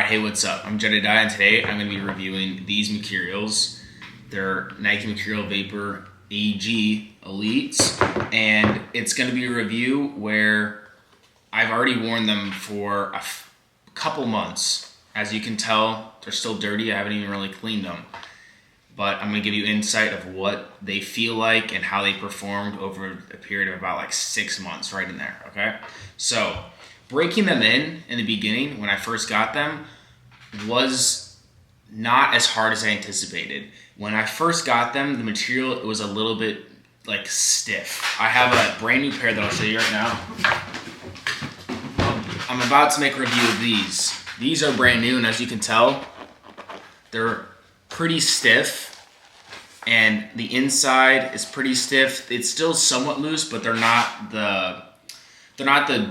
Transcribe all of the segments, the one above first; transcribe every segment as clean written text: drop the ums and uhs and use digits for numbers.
Alright, hey, what's up? I'm Jedediah, and today I'm going to be reviewing these Mercurials. They're Nike Mercurial Vapor AG Elites, and it's going to be a review where I've already worn them for a couple months. As you can tell, they're still dirty. I haven't even really cleaned them. But I'm going to give you insight of what they feel like and how they performed over a period of about like 6 months, right in there, okay? So, breaking them in the beginning when I first got them was not as hard as I anticipated. When I first got them, the material was a little bit like stiff. I have a brand new pair that I'll show you right now. I'm about to make a review of these. These are brand new, and as you can tell, they're pretty stiff. And the inside is pretty stiff. It's still somewhat loose, but they're not the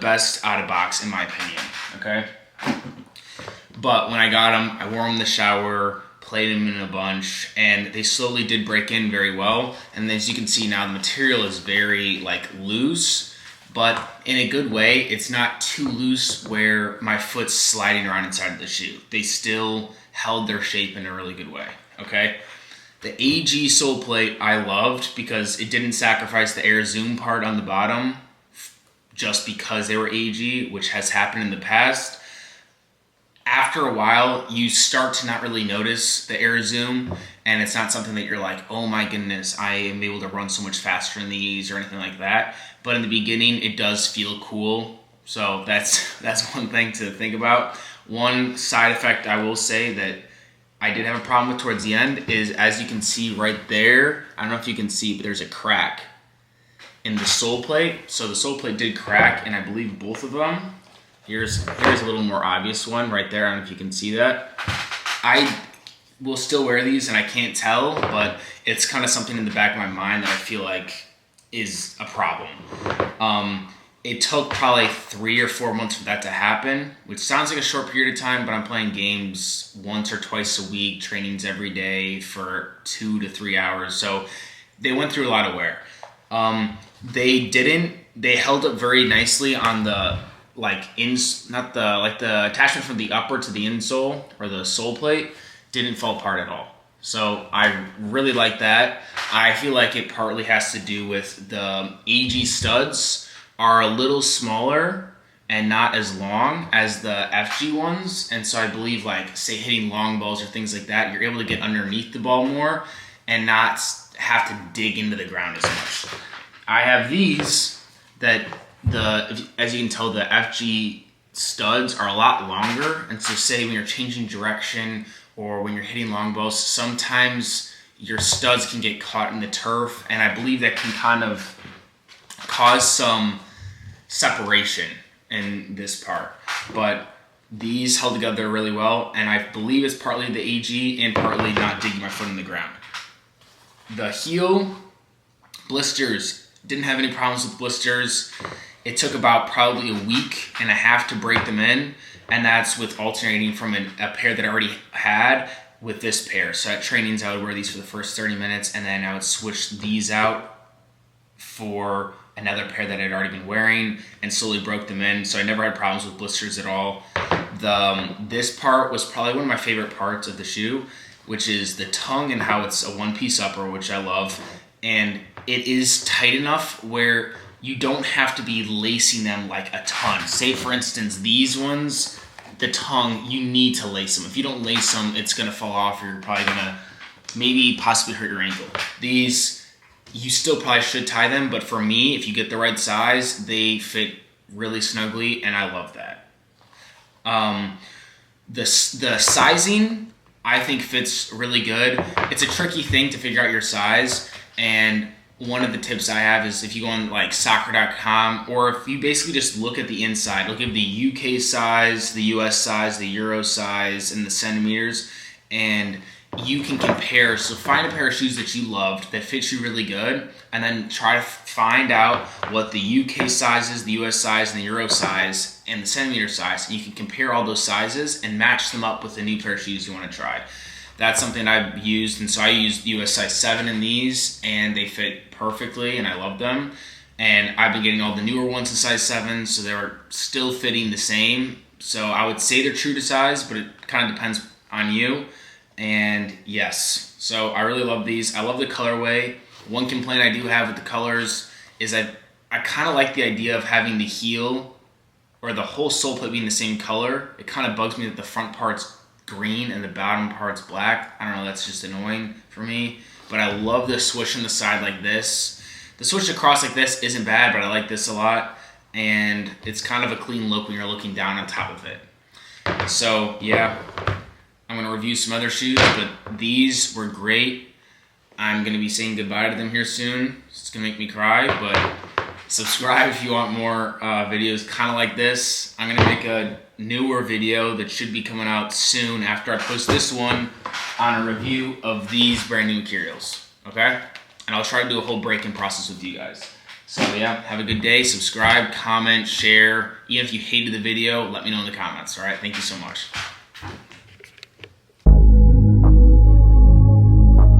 best out of box in my opinion, okay? But when I got them, I wore them in the shower, played them in a bunch, and they slowly did break in very well. And as you can see now, the material is very like loose, but in a good way. It's not too loose where my foot's sliding around inside of the shoe. They still held their shape in a really good way, okay? The AG sole plate I loved because it didn't sacrifice the air zoom part on the bottom just because they were AG, which has happened in the past. After a while, you start to not really notice the air zoom, and it's not something that you're like, oh my goodness, I am able to run so much faster in these or anything like that. But in the beginning, it does feel cool. So that's one thing to think about. One side effect I will say that I did have a problem with towards the end is, as you can see right there, I don't know if you can see, but there's a crack in the sole plate. So the sole plate did crack, and I believe both of them. Here's a little more obvious one right there. I don't know if you can see that. I will still wear these, and I can't tell, but it's kind of something in the back of my mind that I feel like is a problem. It took probably 3 or 4 months for that to happen, which sounds like a short period of time, but I'm playing games once or twice a week, trainings every day for 2 to 3 hours. So they went through a lot of wear. They held up very nicely on the the attachment from the upper to the insole or the sole plate didn't fall apart at all. So I really like that. I feel like it partly has to do with the AG studs are a little smaller and not as long as the FG ones. And so I believe, like, say hitting long balls or things like that, you're able to get underneath the ball more and not have to dig into the ground as much. I have these that as you can tell, the FG studs are a lot longer. And so say when you're changing direction or when you're hitting long balls, sometimes your studs can get caught in the turf. And I believe that can kind of cause some separation in this part. But these held together really well, and I believe it's partly the AG and partly not digging my foot in the ground. The heel blisters, didn't have any problems with blisters. It took about probably a week and a half to break them in, and that's with alternating from a pair that I already had with this pair. So at trainings, I would wear these for the first 30 minutes, and then I would switch these out for another pair that I'd already been wearing and slowly broke them in. So I never had problems with blisters at all. This part was probably one of my favorite parts of the shoe, which is the tongue and how it's a one-piece upper, which I love. And it is tight enough where you don't have to be lacing them like a ton. Say, for instance, these ones, the tongue, you need to lace them. If you don't lace them, it's going to fall off, or you're probably going to maybe possibly hurt your ankle. These, you still probably should tie them, but for me, if you get the right size, they fit really snugly, and I love that. The sizing, I think, fits really good. It's a tricky thing to figure out your size, and one of the tips I have is if you go on like soccer.com, or if you basically just look at the inside, look at the UK size, the US size, the Euro size, and the centimeters, and you can compare. So find a pair of shoes that you loved that fits you really good, and then try to find out what the UK size is, the US size, and the Euro size, and the centimeter size, and you can compare all those sizes and match them up with the new pair of shoes you want to try. That's something I've used, and so I used US size 7 in these, and they fit perfectly, and I love them. And I've been getting all the newer ones in size 7, so they're still fitting the same. So I would say they're true to size, but it kind of depends on you. And yes, so I really love these. I love the colorway. One complaint I do have with the colors is I kind of like the idea of having the heel or the whole sole plate being the same color. It kind of bugs me that the front part's green and the bottom part's black. I don't know, that's just annoying for me. But I love the swoosh on the side like this. The swoosh across like this isn't bad, but I like this a lot. And it's kind of a clean look when you're looking down on top of it. So yeah, I'm going to review some other shoes, but these were great. I'm going to be saying goodbye to them here soon. It's going to make me cry, but subscribe if you want more videos kind of like this. I'm going to make a newer video that should be coming out soon after I post this one on a review of these brand new Mercurials. Okay? And I'll try to do a whole break-in process with you guys. So yeah, have a good day. Subscribe, comment, share. Even if you hated the video, let me know in the comments. All right? Thank you so much.